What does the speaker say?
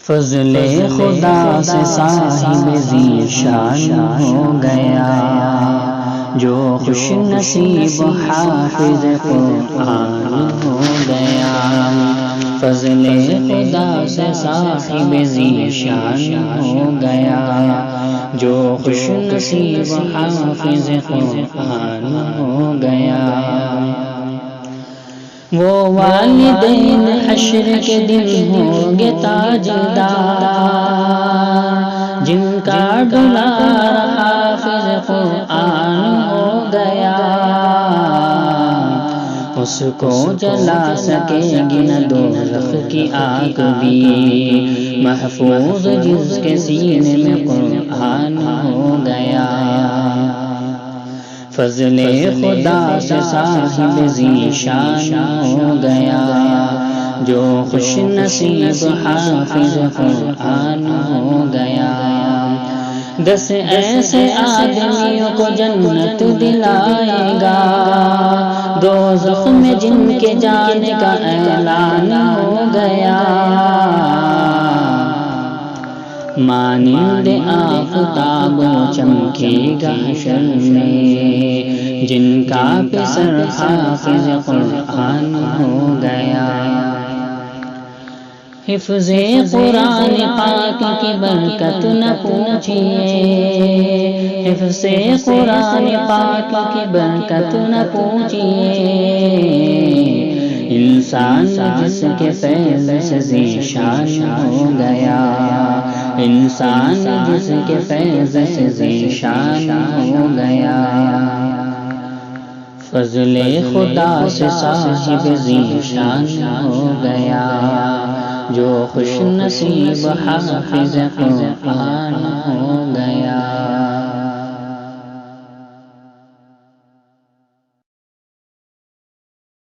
فضل خدا سے صاحب ذیشان ہو گیا، جو خوش نصیب حافظ قرآن ہو گیا۔ فضل خدا سے صاحب ذیشان ہو گیا، جو خوش نصیب حافظ قرآن ہو گیا۔ وہ والدین حشر کے دن ہوں گے تاجدار، جن کا دلار حافظ قرآن ہو گیا۔ اس کو جلا سکے گی نہ دوزخ کی آگ بھی، محفوظ جس کے سینے میں قرآن ہو گیا۔ فضل خدا سے صاحب ذیشان ہو گیا، جو خوش نصیب حافظ قرآن ہو گیا۔ 10 ایسے آدمیوں کو جنت دلائے گا، دوزخ میں جن کے جانے کا اعلان ہو گیا۔ مانند آفتاب چمکے گا حشر میں، جن کا پسر حافظ قرآن ہو گیا۔ حفظ قرآن پاک کی برکت نہ پوچھئے، حفظ قرآن پاک کی برکت نہ پوچھئے۔ انسان جس کے فیض سے ذیشان ہو گیا، انسان جس کے فیض سے ذیشان ہو گیا۔ فضل خدا سے صاحب ذیشان ہو گیا، جو خوش نصیب حافظ قرآن ہو